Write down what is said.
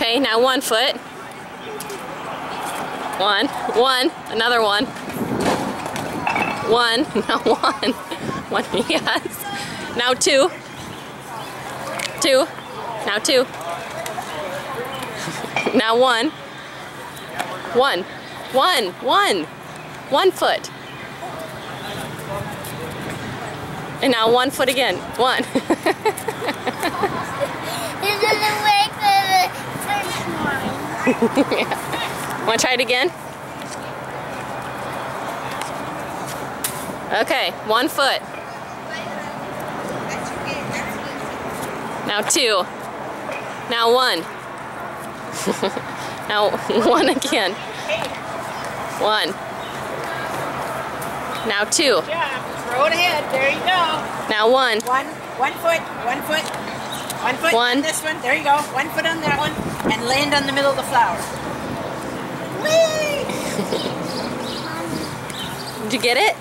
Okay, now 1 foot. 1, another 1. 1, now 1. 1, yes. Now 2. 2, now 2. Now 1. 1, 1 foot. And now 1 foot again. 1. This doesn't work for the first one. Yeah. Want to try it again? Okay, 1 foot. Now 2. Now 1. Now 1 again. 1. Now 2. Throw it ahead. There you go. Now 1. 1 foot. 1 foot. 1 foot 1. on this one. There you go. 1 foot on that one. And land on the middle of the flower. Whee! Did you get it?